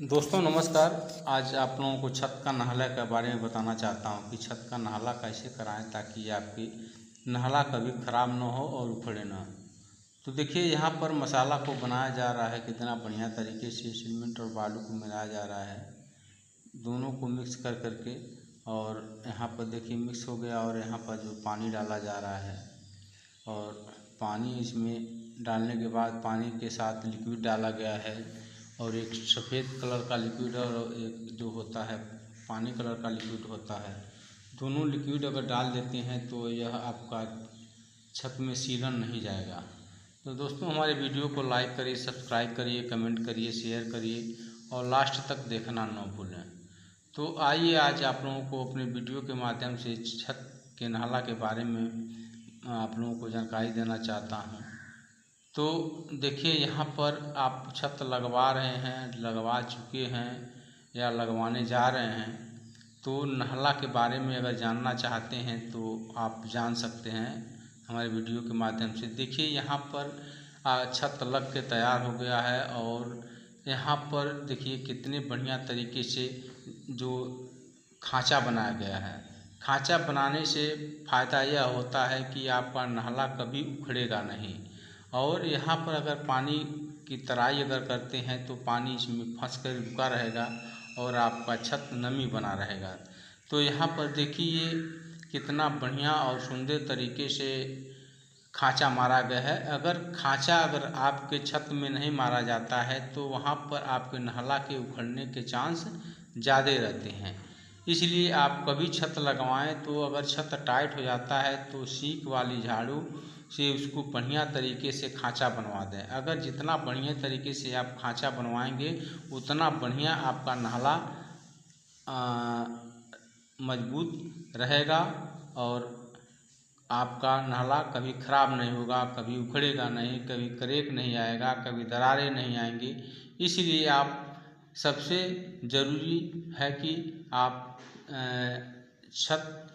दोस्तों नमस्कार। आज आप लोगों को छत का नहला के बारे में बताना चाहता हूँ कि छत का नहला कैसे कराएं ताकि आपकी नहला कभी ख़राब ना हो और उखड़े ना। तो देखिए यहाँ पर मसाला को बनाया जा रहा है, कितना बढ़िया तरीके से सीमेंट और बालू को मिलाया जा रहा है, दोनों को मिक्स कर करके। और यहाँ पर देखिए मिक्स हो गया और यहाँ पर जो पानी डाला जा रहा है और पानी इसमें डालने के बाद पानी के साथ लिक्विड डाला गया है और एक सफ़ेद कलर का लिक्विड और एक जो होता है पानी कलर का लिक्विड होता है। दोनों लिक्विड अगर डाल देते हैं तो यह आपका छत में सीलन नहीं जाएगा। तो दोस्तों हमारे वीडियो को लाइक करिए, सब्सक्राइब करिए, कमेंट करिए, शेयर करिए और लास्ट तक देखना न भूलें। तो आइए आज आप लोगों को अपने वीडियो के माध्यम से छत के नहला के बारे में आप लोगों को जानकारी देना चाहता हूँ। तो देखिए यहाँ पर आप छत लगवा रहे हैं, लगवा चुके हैं या लगवाने जा रहे हैं, तो नहला के बारे में अगर जानना चाहते हैं तो आप जान सकते हैं हमारे वीडियो के माध्यम से। देखिए यहाँ पर छत लग के तैयार हो गया है और यहाँ पर देखिए कितने बढ़िया तरीके से जो खांचा बनाया गया है। खांचा बनाने से फ़ायदा यह होता है कि आपका नहला कभी उखड़ेगा नहीं। और यहाँ पर अगर पानी की तराई अगर करते हैं तो पानी इसमें फंस कर रुका रहेगा और आपका छत नमी बना रहेगा। तो यहाँ पर देखिए कितना बढ़िया और सुंदर तरीके से खांचा मारा गया है। अगर खांचा अगर आपके छत में नहीं मारा जाता है तो वहाँ पर आपके नहला के उखड़ने के चांस ज़्यादा रहते हैं। इसलिए आप कभी छत लगवाएं तो अगर छत टाइट हो जाता है तो सीक वाली झाड़ू से उसको बढ़िया तरीके से खांचा बनवा दें। अगर जितना बढ़िया तरीके से आप खांचा बनवाएंगे उतना बढ़िया आपका नहला मजबूत रहेगा और आपका नहला कभी ख़राब नहीं होगा, कभी उखड़ेगा नहीं, कभी क्रैक नहीं आएगा, कभी दरारें नहीं आएंगी। इसलिए आप सबसे ज़रूरी है कि आप छत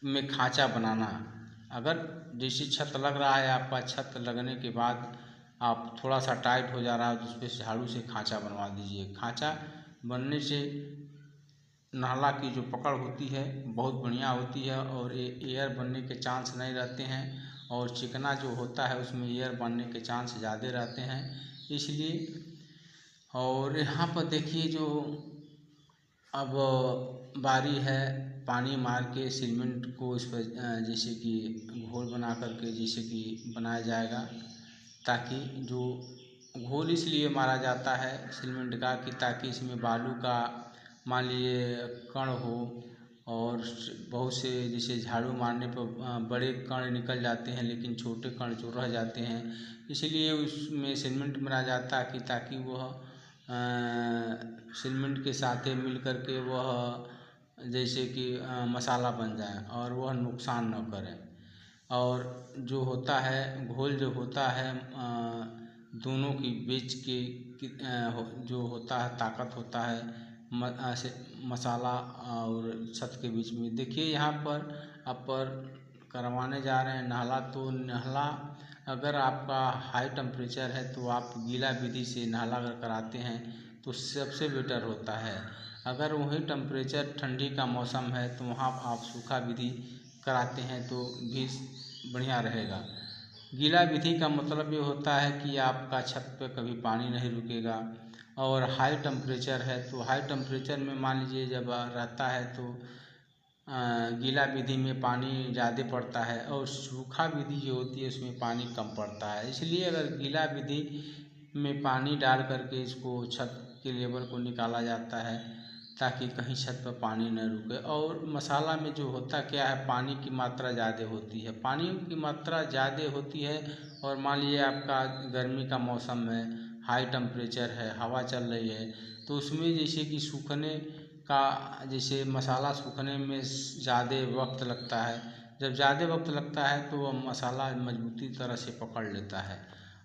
में खांचा बनाना। अगर जैसे छत लग रहा है, आपका छत लगने के बाद आप थोड़ा सा टाइट हो जा रहा है तो उस पर झाड़ू से खांचा बनवा दीजिए। खांचा बनने से नहला की जो पकड़ होती है बहुत बढ़िया होती है और एयर बनने के चांस नहीं रहते हैं और चिकना जो होता है उसमें एयर बनने के चांस ज़्यादा रहते हैं। इसलिए और यहाँ पर देखिए जो अब बारी है पानी मार के सीमेंट को इस पर जैसे कि घोल बना करके जैसे कि बनाया जाएगा, ताकि जो घोल इसलिए मारा जाता है सीमेंट का कि ताकि इसमें बालू का मान लीजिए कण हो और बहुत से जैसे झाड़ू मारने पर बड़े कण निकल जाते हैं लेकिन छोटे कण जो रह जाते हैं, इसलिए उसमें सीमेंट मिलाया जाता है कि ताकि वह सीमेंट के साथ मिल करके वह जैसे कि मसाला बन जाए और वह नुकसान न करे। और जो होता है घोल जो होता है दोनों की बीच के जो होता है ताकत होता है मसाला और छत के बीच में। देखिए यहाँ पर अपर करवाने जा रहे हैं नहला, तो नहला अगर आपका हाई टेम्परेचर है तो आप गीला विधि से नहला अगर कराते हैं तो सबसे बेटर होता है। अगर वही टेम्परेचर ठंडी का मौसम है तो वहाँ आप सूखा विधि कराते हैं तो भी बढ़िया रहेगा। गीला विधि का मतलब ये होता है कि आपका छत पे कभी पानी नहीं रुकेगा। और हाई टेम्परेचर है तो हाई टेम्परेचर में मान लीजिए जब रहता है तो गीला विधि में पानी ज़्यादा पड़ता है और सूखा विधि जो होती है उसमें पानी कम पड़ता है। इसलिए अगर गीला विधि में पानी डाल करके इसको छत के लेवल को निकाला जाता है ताकि कहीं छत पर पानी न रुके। और मसाला में जो होता क्या है पानी की मात्रा ज़्यादा होती है, पानी की मात्रा ज़्यादा होती है और मान लीजिए आपका गर्मी का मौसम है, हाई टेम्परेचर है, हवा चल रही है तो उसमें जैसे कि सूखने का जैसे मसाला सूखने में ज़्यादा वक्त लगता है। जब ज़्यादा वक्त लगता है तो वह मसाला मजबूती तरह से पकड़ लेता है।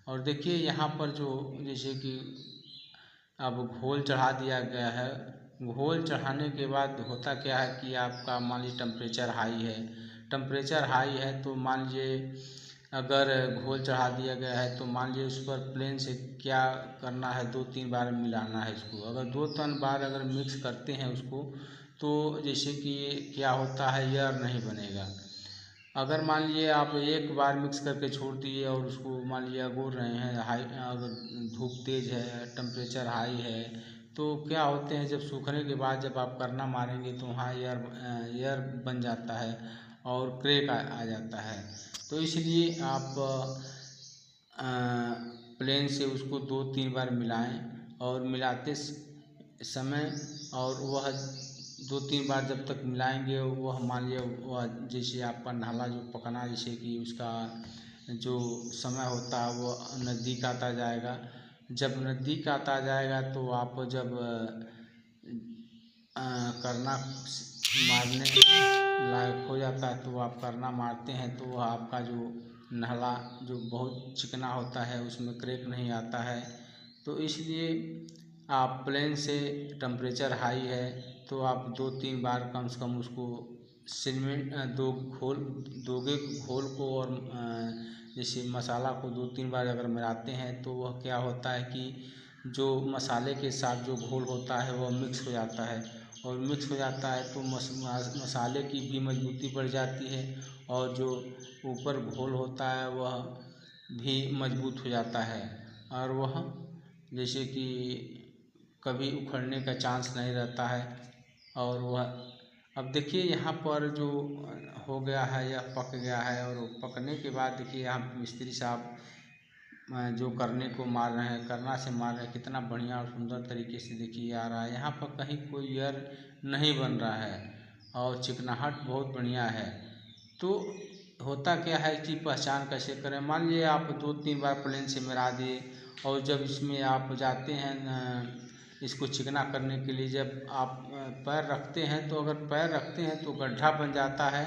और देखिए यहाँ पर जो जैसे कि अब घोल चढ़ा दिया गया है, घोल चढ़ाने के बाद होता क्या है कि आपका मान लीजिए टेम्परेचर हाई है तो मान लीजिए अगर घोल चढ़ा दिया गया है तो मान लीजिए उस पर प्लेन से क्या करना है, 2-3 बार मिलाना है इसको। अगर 2-3 बार अगर मिक्स करते हैं उसको तो जैसे कि क्या होता है, एयर नहीं बनेगा। अगर मान लीजिए आप एक बार मिक्स करके छोड़ दिए और उसको मान लीजिए अगोर रहे हैं, हाई अगर धूप तेज़ है, टेम्परेचर हाई है, तो क्या होते हैं, जब सूखने के बाद जब आप करना मारेंगे तो वहाँ एयर बन जाता है और क्रैक आ जाता है। तो इसलिए आप प्लेन से उसको 2-3 बार मिलाएं और मिलाते समय, और वह 2-3 बार जब तक मिलाएंगे वह मान लीजिए वह जैसे आपका नाला जो पकना, जैसे कि उसका जो समय होता है वो नज़दीक आता जाएगा। जब नज़दीक आता जाएगा तो आप जब करना मारने लायक हो जाता है तो आप करना मारते हैं तो वह आपका जो नाला जो बहुत चिकना होता है उसमें क्रैक नहीं आता है। तो इसलिए आप प्लेन से टेम्परेचर हाई है तो आप 2-3 बार कम से कम उसको सीमेंट दोगे घोल को, और जैसे मसाला को 2-3 बार अगर मिलाते हैं तो वह क्या होता है कि जो मसाले के साथ जो घोल होता है वह मिक्स हो जाता है, और मिक्स हो जाता है तो मसाले की भी मजबूती बढ़ जाती है, और जो ऊपर घोल होता है वह भी मजबूत हो जाता है, और वह जैसे कि कभी उखड़ने का चांस नहीं रहता है। और वह अब देखिए यहाँ पर जो हो गया है यह पक गया है, और पकने के बाद देखिए यहाँ मिस्त्री साहब जो करने को मार रहे हैं, करना से मार रहे हैं, कितना बढ़िया और सुंदर तरीके से देखिए आ रहा है। यहाँ पर कहीं कोई एयर नहीं बन रहा है और चिकनाहट बहुत बढ़िया है। तो होता क्या है कि पहचान कैसे करें, मान लीजिए आप 2-3 बार प्लेन से मिला दिए और जब इसमें आप जाते हैं इसको चिकना करने के लिए, जब आप पैर रखते हैं तो अगर पैर रखते हैं तो गड्ढा बन जाता है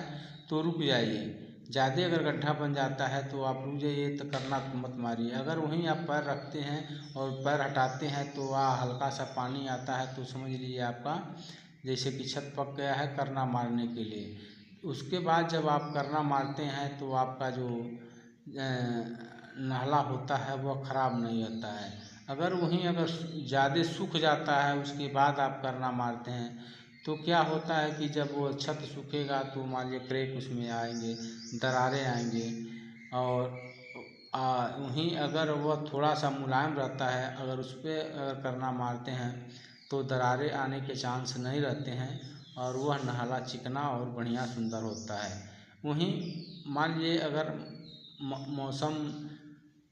तो रुक जाइए। ज़्यादा अगर गड्ढा बन जाता है तो आप रुक जाइए, तो करना मत मारिए। अगर वहीं आप पैर रखते हैं और पैर हटाते हैं तो वहाँ हल्का सा पानी आता है तो समझ लीजिए आपका जैसे कि छत पक गया है करना मारने के लिए। उसके बाद जब आप करना मारते हैं तो आपका जो नाला होता है वह ख़राब नहीं होता है। अगर वहीं अगर ज़्यादा सूख जाता है उसके बाद आप करना मारते हैं तो क्या होता है कि जब वो छत सूखेगा तो मान लीजिए क्रैक उसमें आएंगे, दरारें आएंगे। और वहीं अगर वह थोड़ा सा मुलायम रहता है, अगर उस पर अगर करना मारते हैं तो दरारें आने के चांस नहीं रहते हैं और वह नाला चिकना और बढ़िया सुंदर होता है। वहीं मान लीजिए अगर मौसम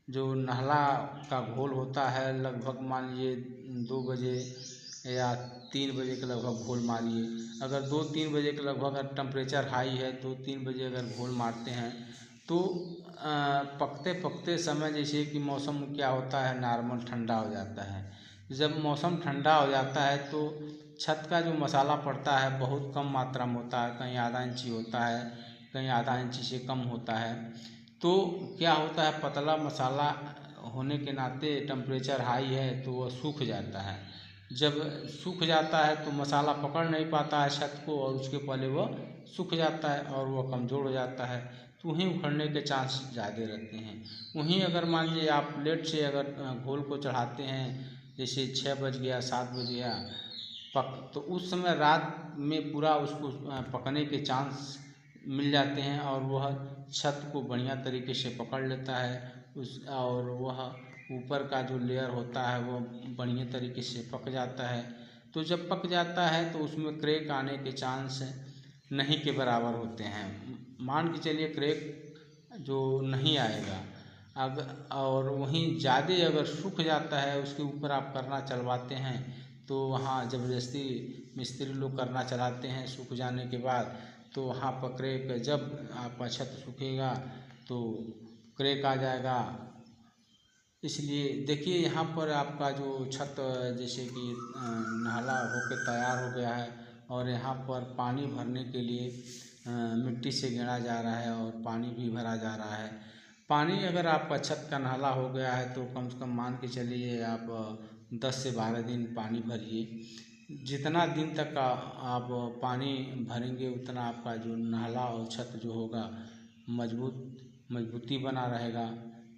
जो नाला का घोल होता है लगभग मान लीजिए 2 बजे या 3 बजे के लगभग घोल मारिए। अगर 2-3 बजे के लगभग अगर टेम्परेचर हाई है तो 3 बजे अगर घोल मारते हैं तो पकते पकते समय जैसे कि मौसम क्या होता है नॉर्मल ठंडा हो जाता है। जब मौसम ठंडा हो जाता है तो छत का जो मसाला पड़ता है बहुत कम मात्रा में होता है, कहीं आधा इंची होता है, कहीं आधा इंची से कम होता है। तो क्या होता है पतला मसाला होने के नाते टेम्परेचर हाई है तो वह सूख जाता है। जब सूख जाता है तो मसाला पकड़ नहीं पाता है छत को और उसके पहले वह सूख जाता है और वह कमज़ोर हो जाता है, तो वहीं उखड़ने के चांस ज़्यादा रहते हैं। वहीं अगर मान लीजिए आप लेट से अगर घोल को चढ़ाते हैं जैसे 6 बज गया 7 बज गया पक, तो उस समय रात में पूरा उसको पकने के चांस मिल जाते हैं और वह छत को बढ़िया तरीके से पकड़ लेता है और वह ऊपर का जो लेयर होता है वो बढ़िया तरीके से पक जाता है। तो जब पक जाता है तो उसमें क्रैक आने के चांस नहीं के बराबर होते हैं, मान के चलिए क्रैक जो नहीं आएगा। और वहीं ज़्यादा अगर सूख जाता है उसके ऊपर आप करना चलवाते हैं तो वहाँ ज़बरदस्ती मिस्त्री लोग करना चलाते हैं सूख जाने के बाद, तो वहाँ पर क्रैक जब आपका छत सूखेगा तो क्रैक आ जाएगा। इसलिए देखिए यहाँ पर आपका जो छत जैसे कि नाला होकर तैयार हो गया है और यहाँ पर पानी भरने के लिए मिट्टी से घेरा जा रहा है और पानी भी भरा जा रहा है। पानी अगर आपका छत का नाला हो गया है तो कम से कम मान के चलिए आप 10 से 12 दिन पानी भरिए। जितना दिन तक आप पानी भरेंगे उतना आपका जो नाला और छत जो होगा मजबूत मजबूती बना रहेगा।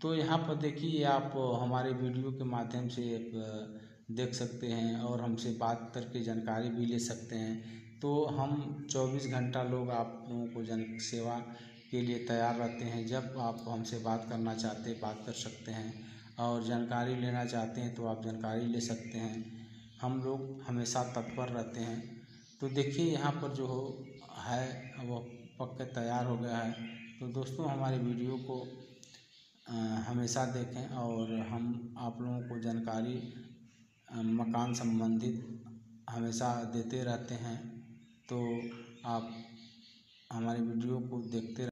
तो यहाँ पर देखिए आप हमारे वीडियो के माध्यम से देख सकते हैं और हमसे बात करके जानकारी भी ले सकते हैं। तो हम 24 घंटा लोग आप लोगों को जन सेवा के लिए तैयार रहते हैं। जब आप हमसे बात करना चाहते हैं बात कर सकते हैं और जानकारी लेना चाहते हैं तो आप जानकारी ले सकते हैं। हम लोग हमेशा तत्पर रहते हैं। तो देखिए यहाँ पर जो है वो पक के तैयार हो गया है। तो दोस्तों हमारे वीडियो को हमेशा देखें और हम आप लोगों को जानकारी मकान संबंधित हमेशा देते रहते हैं। तो आप हमारे वीडियो को देखते